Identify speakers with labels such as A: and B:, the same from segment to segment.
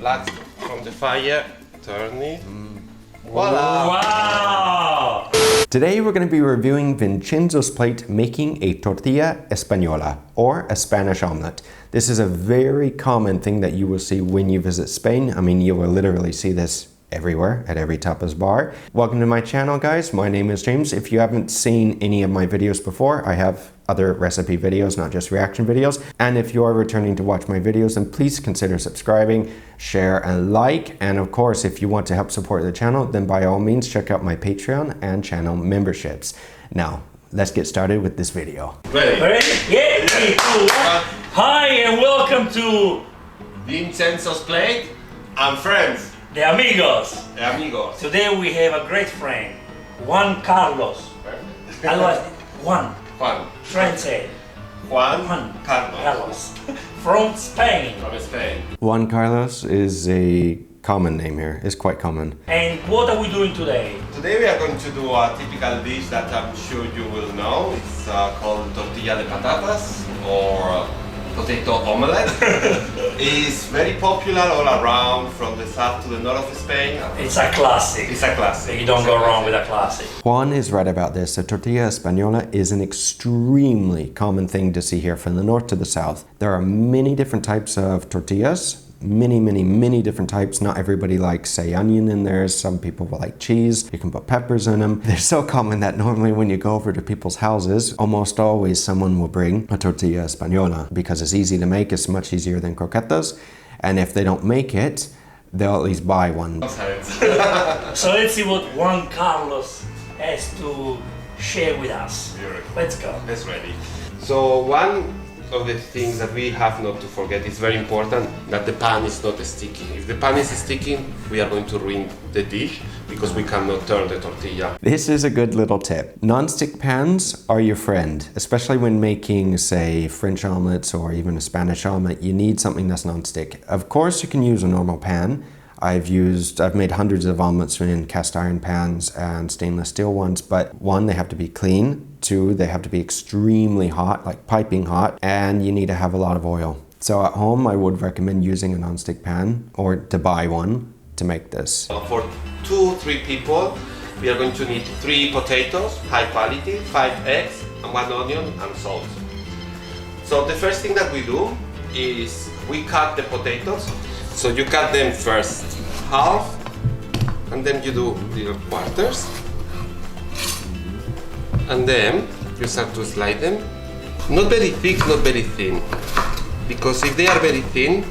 A: flat from the fire, turn it. Voila!
B: Wow!
C: Today we're going to be reviewing Vincenzo's plate making a Tortilla Española, or a Spanish omelette. This is a very common thing that you will see when you visit Spain. I mean, you will literally see this everywhere, at every tapas bar. Welcome to my channel, guys. My name is James. If you haven't seen any of my videos before, I have other recipe videos, not just reaction videos. And if you are returning to watch my videos, then please consider subscribing, share, and like. And of course, if you want to help support the channel, then by all means, check out my Patreon and channel memberships. Now, let's get started with this video.
A: Ready?
B: Ready? Yeah, 3, 2, 1. Hi, and welcome to
A: Vincenzo's plate and friends.
B: the Amigos.
A: The amigos.
B: Today we have a great friend, Juan Carlos. Otherwise, Juan.
A: Juan.
B: Translate.
A: Juan
B: Carlos. From Spain.
A: From Spain.
C: Juan Carlos is a common name here. It's quite common.
B: And what are we doing today?
A: Today we are going to do a typical dish that I'm sure you will know. It's called Tortilla de Patatas or Potato Omelette. It's very popular all around from the south to the north of Spain.
B: It's a classic.
A: It's a classic.
B: You don't go wrong with a classic.
C: Juan is right about this. The Tortilla Española is an extremely common thing to see here from the north to the south. There are many different types of tortillas. Many different types. Not everybody likes, say, onion in there. Some people will like cheese. You can put peppers in them. They're so common that normally when you go over to people's houses, almost always someone will bring a Tortilla Española because it's easy to make. It's much easier than croquetas. And if they don't make it, they'll at least buy one.
B: So let's see what Juan Carlos has to share with us. Let's go.
A: That's ready. So one of the things that we have not to forget is very important, that the pan is not sticky. If the pan is sticky, we are going to ruin the dish because we cannot turn the tortilla.
C: This is a good little tip. Non-stick pans are your friend, especially when making, say, French omelets or even a Spanish omelette. You need something that's non-stick. Of course, you can use a normal pan. I've made hundreds of omelets in cast iron pans and stainless steel ones, but one, they have to be clean. Two, they have to be extremely hot, like piping hot, and you need to have a lot of oil. So at home, I would recommend using a non-stick pan or to buy one to make this.
A: For 2-3 people, we are going to need 3 potatoes, high quality, 5 eggs, and 1 onion and salt. So the first thing that we do is we cut the potatoes. So you cut them first half, and then you do little quarters. And then you start to slide them. Not very thick, not very thin. Because if they are very thin,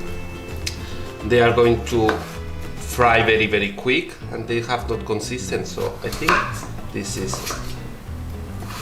A: they are going to fry very quick and they have not consistent. So I think this is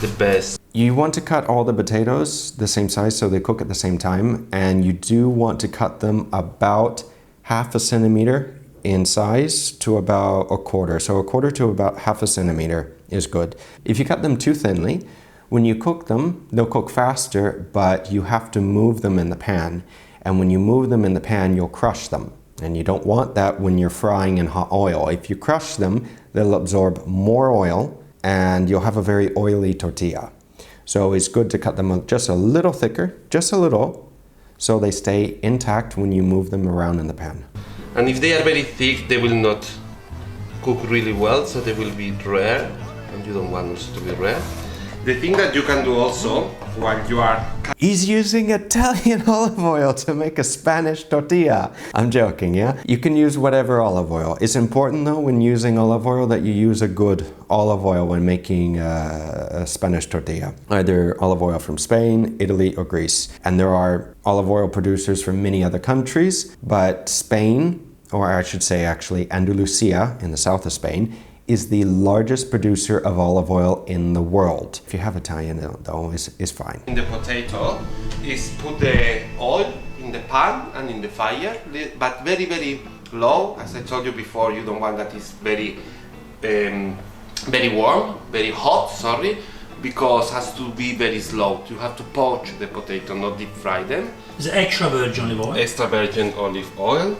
A: the best.
C: You want to cut all the potatoes the same size so they cook at the same time, and you do want to cut them about half a centimeter in size to about a quarter. So a quarter to about half a centimeter is good. If you cut them too thinly, when you cook them, they'll cook faster, but you have to move them in the pan. And when you move them in the pan, you'll crush them. And you don't want that when you're frying in hot oil. If you crush them, they'll absorb more oil and you'll have a very oily tortilla. So it's good to cut them just a little thicker, just a little, so they stay intact when you move them around in the pan.
A: And if they are very thick, they will not cook really well, so they will be rare, and you don't want also to be rare. The thing that you can do also while you are...
C: He's using Italian olive oil to make a Spanish tortilla. I'm joking, yeah? You can use whatever olive oil. It's important though when using olive oil that you use a good olive oil when making a Spanish tortilla. Either olive oil from Spain, Italy, or Greece. And there are olive oil producers from many other countries, but Spain, or I should say actually Andalusia in the south of Spain, is the largest producer of olive oil in the world. If you have Italian though, it's fine.
A: In the potato is put the oil in the pan and in the fire, but very low. As I told you before, you don't want that it's very warm, very hot, sorry, because it has to be very slow. You have to poach the potato, not deep fry them.
B: Is it extra virgin olive oil?
A: Extra virgin olive oil.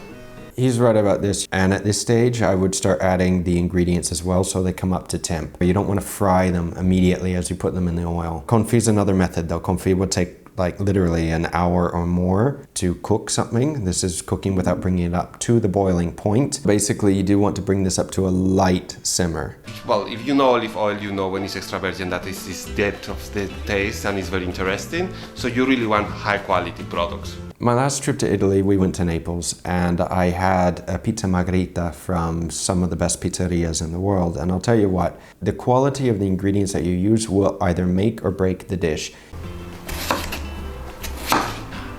C: He's right about this. And at this stage, I would start adding the ingredients as well so they come up to temp. You don't want to fry them immediately as you put them in the oil. Confit is another method though. Confit will take like literally an hour or more to cook something. This is cooking without bringing it up to the boiling point. Basically, you do want to bring this up to a light simmer.
A: Well, if you know olive oil, you know when it's extra virgin that is this depth of the taste and it's very interesting. So you really want high quality products.
C: My last trip to Italy, we went to Naples and I had a pizza margherita from some of the best pizzerias in the world. And I'll tell you what, the quality of the ingredients that you use will either make or break the dish.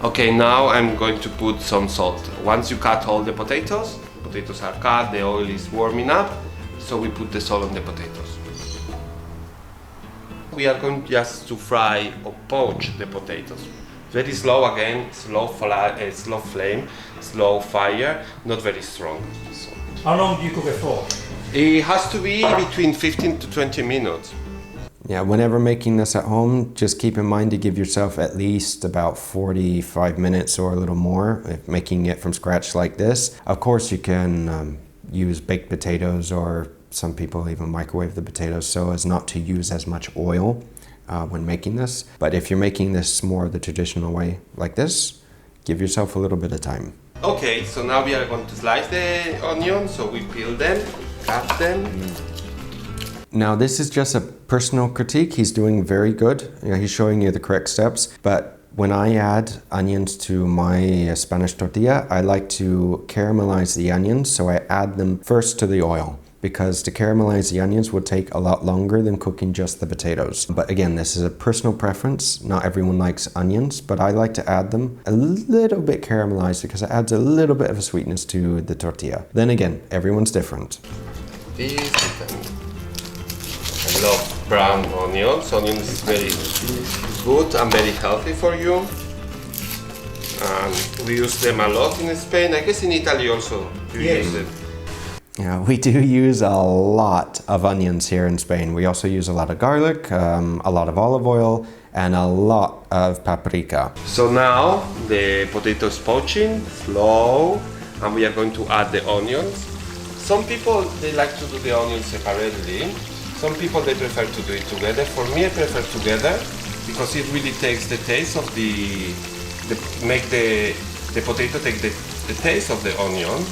A: Okay, now I'm going to put some salt. Once you cut all the potatoes are cut, the oil is warming up, so we put the salt on the potatoes. We are going just to fry or poach the potatoes. Very slow again, slow flame, slow fire, not very strong. So.
B: How long do you cook it for?
A: It has to be between 15 to 20 minutes.
C: Yeah, whenever making this at home, just keep in mind to give yourself at least about 45 minutes or a little more if making it from scratch like this. Of course, you can use baked potatoes, or some people even microwave the potatoes so as not to use as much oil when making this. But if you're making this more the traditional way like this, give yourself a little bit of time.
A: Okay, so now we are going to slice the onions, so we peel them, cut them.
C: Now this is just a personal critique. He's doing very good. You know, he's showing you the correct steps, but when I add onions to my Spanish tortilla, I like to caramelize the onions, so I add them first to the oil, because to caramelize the onions would take a lot longer than cooking just the potatoes. But again, this is a personal preference. Not everyone likes onions, but I like to add them a little bit caramelized because it adds a little bit of a sweetness to the tortilla. Then again, everyone's different.
A: I love brown onions. Onions is very good and very healthy for you. And we use them a lot in Spain. I guess in Italy also you use it.
C: Yeah, we do use a lot of onions here in Spain. We also use a lot of garlic, a lot of olive oil, and a lot of paprika.
A: So now the potato is poaching, slow, and we are going to add the onions. Some people, they like to do the onions separately. Some people, they prefer to do it together. For me, I prefer together because it really takes the taste of make the potato take the taste of the onion.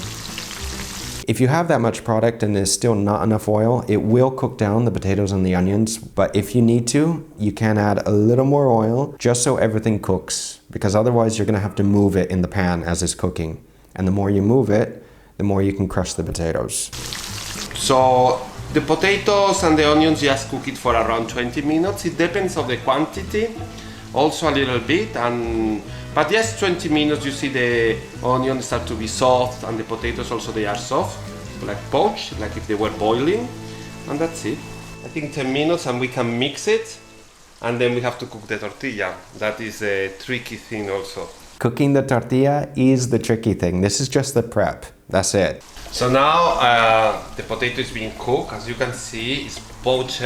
C: If you have that much product and there's still not enough oil, it will cook down the potatoes and the onions. But if you need to, you can add a little more oil just so everything cooks, because otherwise you're going to have to move it in the pan as it's cooking. And the more you move it, the more you can crush the potatoes.
A: So the potatoes and the onions, just cook it for around 20 minutes. It depends on the quantity, also a little bit. But yes, 20 minutes, you see the onions start to be soft and the potatoes also, they are soft, like poached, like if they were boiling. And that's it. I think 10 minutes and we can mix it. And then we have to cook the tortilla. That is a tricky thing also.
C: Cooking the tortilla is the tricky thing. This is just the prep. That's it.
A: So now the potato is being cooked. As you can see, it's poached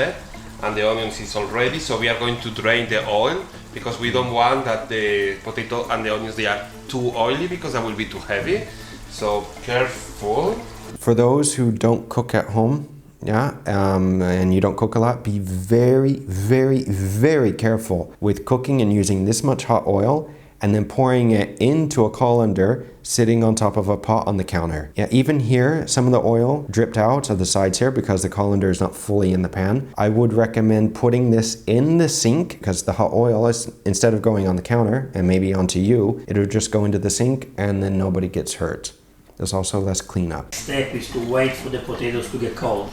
A: and the onions is all ready. So we are going to drain the oil because we don't want that the potato and the onions, they are too oily because that will be too heavy. So careful.
C: For those who don't cook at home, and you don't cook a lot, be very, very, very careful with cooking and using this much hot oil and then pouring it into a colander sitting on top of a pot on the counter. Yeah, even here, some of the oil dripped out of the sides here because the colander is not fully in the pan. I would recommend putting this in the sink because the hot oil is, instead of going on the counter and maybe onto you, it'll just go into the sink and then nobody gets hurt. There's also less cleanup.
B: Step is to wait for the potatoes to get cold.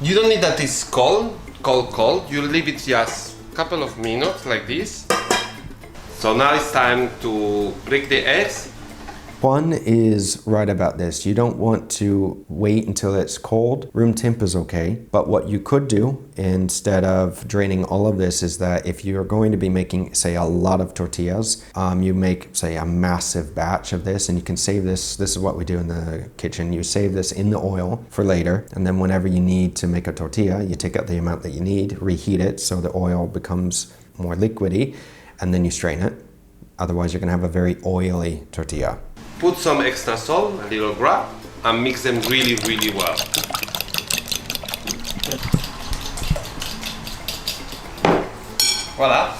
A: You don't need that it's cold. You leave it just a couple of minutes like this. So now it's time to break the eggs.
C: One is right about this. You don't want to wait until it's cold. Room temp is okay. But what you could do instead of draining all of this is that if you're going to be making, say, a lot of tortillas, you make, say, a massive batch of this and you can save this. This is what we do in the kitchen. You save this in the oil for later. And then whenever you need to make a tortilla, you take out the amount that you need, reheat it so the oil becomes more liquidy, and then you strain it. Otherwise, you're going to have a very oily tortilla.
A: Put some extra salt, a little grab, and mix them really, really well. Voila.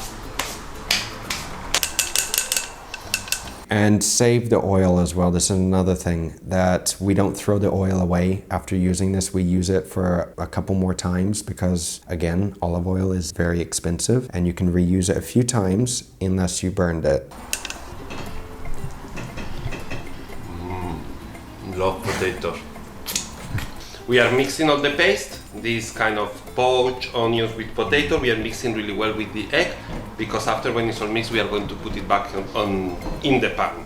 C: And save the oil as well. This is another thing, that we don't throw the oil away after using this. We use it for a couple more times because, again, olive oil is very expensive and you can reuse it a few times unless you burned it.
A: Love potatoes. We are mixing all the paste, this kind of poached onions with potato. We are mixing really well with the egg because after when it's all mixed, we are going to put it back in the pan.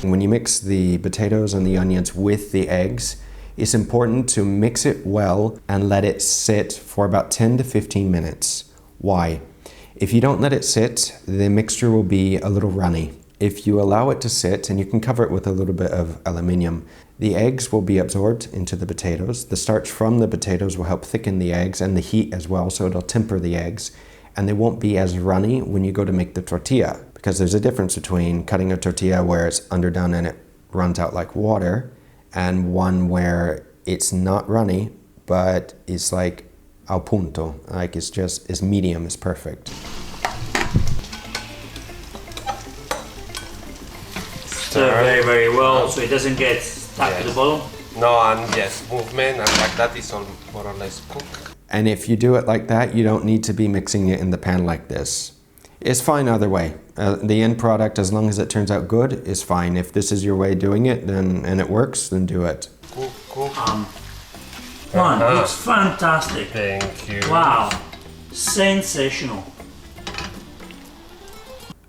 C: When you mix the potatoes and the onions with the eggs, it's important to mix it well and let it sit for about 10 to 15 minutes. Why? If you don't let it sit, the mixture will be a little runny. If you allow it to sit, and you can cover it with a little bit of aluminium, the eggs will be absorbed into the potatoes. The starch from the potatoes will help thicken the eggs and the heat as well, so it'll temper the eggs. And they won't be as runny when you go to make the tortilla, because there's a difference between cutting a tortilla where it's underdone and it runs out like water, and one where it's not runny, but it's like al punto, like it's medium, it's perfect.
B: Stir very, very well so it doesn't get stuck to the bottom.
A: No, and yes, movement and like that is all more or less cooked.
C: And if you do it like that, you don't need to be mixing it in the pan like this. It's fine either way. The end product, as long as it turns out good, is fine. If this is your way of doing it, then and it works, then do it.
A: Cook.
B: Man, looks fantastic.
A: Thank you.
B: Wow, sensational.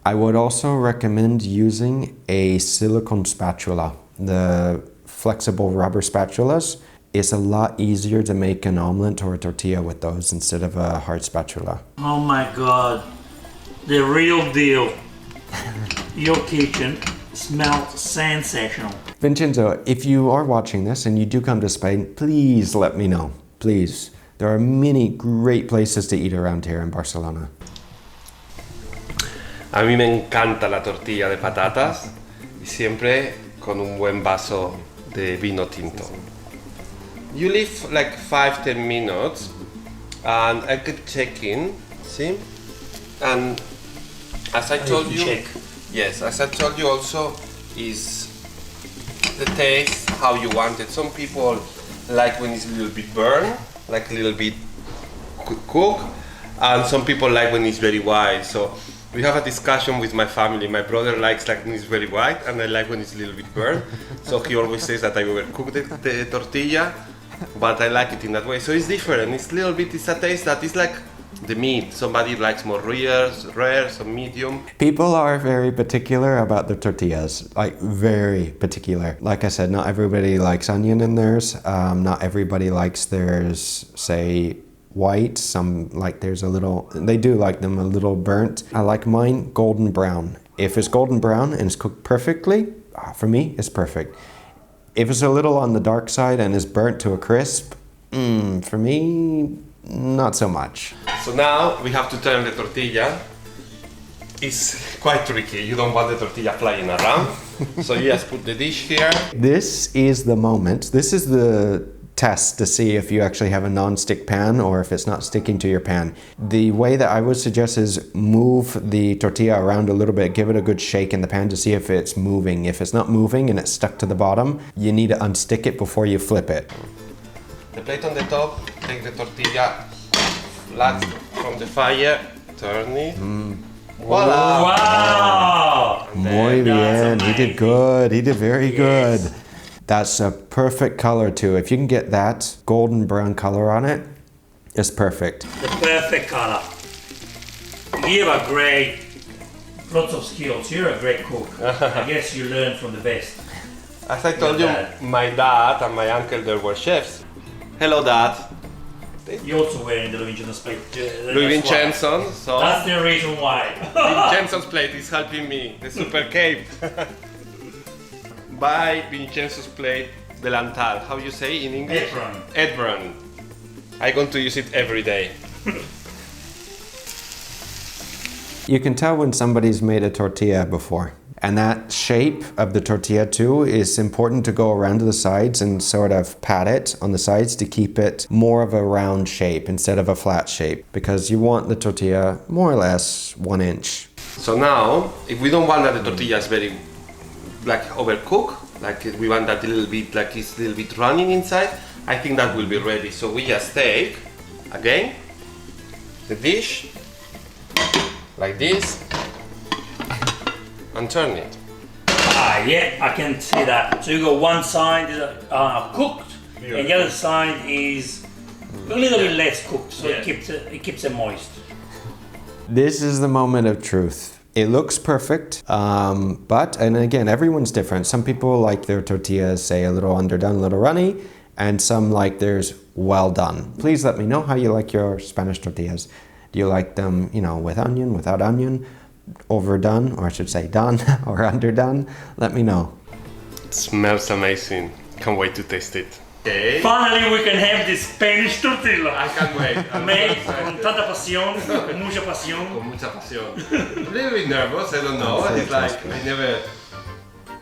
C: I would also recommend using a silicone spatula. The flexible rubber spatulas, it's a lot easier to make an omelette or a tortilla with those instead of a hard spatula.
B: Oh my God, the real deal. Your kitchen smells sensational.
C: Vincenzo, if you are watching this and you do come to Spain, please let me know, please. There are many great places to eat around here in Barcelona.
A: A mí me encanta la tortilla de patatas y siempre con un buen vaso de vino tinto. You leave like 5-10 minutes and I keep checking, see? And as I told you,
B: check.
A: yes, as I told you also is the taste how you want it. Some people like when it's a little bit burned, like a little bit cooked, and some people like when it's very white. So we have a discussion with my family. My brother likes like when it's very white, and I like when it's a little bit burned. So he always says that I overcook the tortilla, but I like it in that way. So it's different. It's a little bit, it's a taste that is like the meat. Somebody likes more rare, some medium.
C: People are very particular about their tortillas, like very particular. Like I said, not everybody likes onion in theirs. Not everybody likes theirs, say, white. Some like theirs a little, they do like them a little burnt. I like mine golden brown. If it's golden brown and it's cooked perfectly, for me, it's perfect. If it's a little on the dark side and is burnt to a crisp, for me, not so much.
A: So now we have to turn the tortilla. It's quite tricky. You don't want the tortilla flying around. So you just put the dish here.
C: This is the moment. This is the test to see if you actually have a non-stick pan or if it's not sticking to your pan. The way that I would suggest is move the tortilla around a little bit, give it a good shake in the pan to see if it's moving. If it's not moving and it's stuck to the bottom, you need to unstick it before you flip it.
A: The plate on the top, take the tortilla flat from the fire, turn it. Voila!
B: Wow!
C: Muy bien, he did good, he did very good. That's a perfect color too. If you can get that golden brown color on it, it's perfect.
B: The perfect color. You have a great, lots of skills. You're a great cook. I guess you learn from the best.
A: As I told you, my dad and my uncle, they were chefs. Hello, Dad.
B: You're also wearing the Louis Vincenzo's plate.
A: Louis Vincenzo. So
B: That's the reason why.
A: Vincenzo's plate is helping me. The super cape. Buy Vincenzo's plate delantal. How you say in English? Apron. I'm going to use it every day.
C: You can tell when somebody's made a tortilla before. And that shape of the tortilla too is important to go around to the sides and sort of pat it on the sides to keep it more of a round shape instead of a flat shape, because you want the tortilla more or less 1 inch.
A: So now, if we don't want that the tortilla is very like overcooked, like we want that a little bit, like it's a little bit running inside, I think that will be ready. So we just take, again, the dish, like this, and turn it.
B: Yeah, I can see that. So you got one side is cooked, and the other side is a little bit less cooked, so it keeps it moist.
C: This is the moment of truth. It looks perfect, but, and again, everyone's different. Some people like their tortillas, say, a little underdone, a little runny, and some like theirs well done. Please let me know how you like your Spanish tortillas. Do you like them, you know, with onion, without onion, overdone, or I should say done, or underdone? Let me know.
A: It smells amazing. Can't wait to taste it. Okay.
B: Finally, we can have this Spanish tortilla.
A: I can't wait.
B: Made con tanta pasión, con mucha pasión.
A: Con mucha pasión. I'm a little bit nervous, I don't know. It's like I never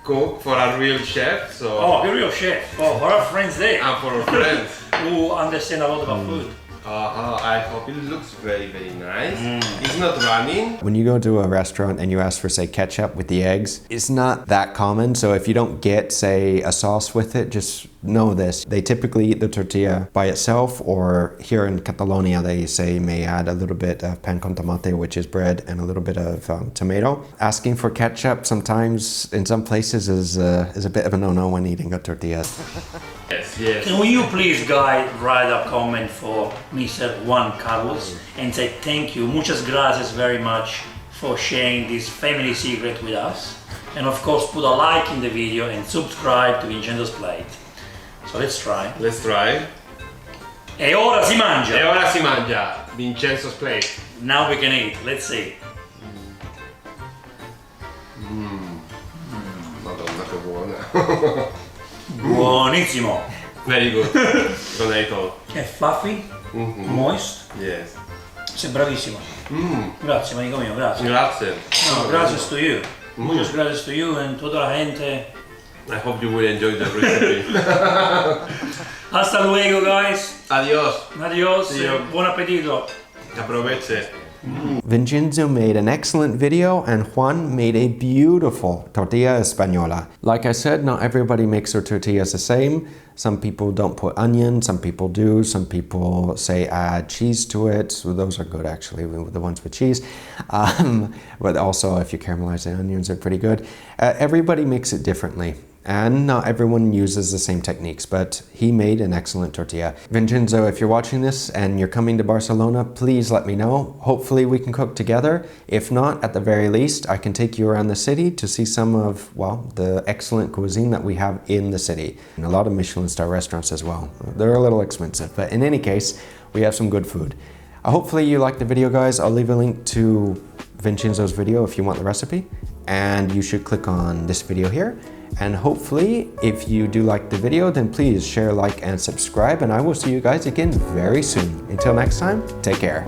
A: cook for a real chef, so.
B: Oh, a real chef. Oh, for our friends there.
A: And for our friends.
B: Who understand a lot about food.
A: I hope it looks very, very nice. It's not running.
C: When you go to a restaurant and you ask for, say, ketchup with the eggs, it's not that common. So if you don't get, say, a sauce with it, just know this. They typically eat the tortilla by itself, or here in Catalonia, they say may add a little bit of pan con tomate, which is bread, and a little bit of tomato. Asking for ketchup sometimes in some places is a bit of a no-no when eating a tortilla.
A: Yes.
B: Can you please, guys, write a comment for Mr. Juan Carlos and say thank you, muchas gracias very much for sharing this family secret with us. And of course, put a like in the video and subscribe to Vincenzo's Plate. So let's try.
A: Let's try.
B: E ora si mangia.
A: E ora si mangia. Vincenzo's Plate.
B: Now we can eat. Let's see.
A: Madonna che buona.
B: Buonissimo.
A: Very good. Tomato.
B: È fluffy, moist.
A: Yes.
B: Sei bravissimo. Grazie, amico mio, grazie.
A: Grazie.
B: No, gracias to you. Muchas gracias to you and toda la gente.
A: I hope you will enjoy the recipe.
B: Hasta luego, guys.
A: Adios.
B: Adios.
A: See you.
B: Buon appetito.
A: Aproveche.
C: Vincenzo made an excellent video and Juan made a beautiful Tortilla Española. Like I said, not everybody makes their tortillas the same. Some people don't put onion, some people do, some people say add cheese to it. So those are good actually, the ones with cheese. But also if you caramelize the onions, they're pretty good. Everybody makes it differently. And not everyone uses the same techniques, but he made an excellent tortilla. Vincenzo, if you're watching this and you're coming to Barcelona, please let me know. Hopefully we can cook together. If not, at the very least, I can take you around the city to see some of, well, the excellent cuisine that we have in the city. And a lot of Michelin star restaurants as well. They're a little expensive, but in any case, we have some good food. Hopefully you liked the video, guys. I'll leave a link to Vincenzo's video if you want the recipe. And you should click on this video here. And hopefully, if you do like the video, then please share, like, and subscribe. And I will see you guys again very soon. Until next time, take care.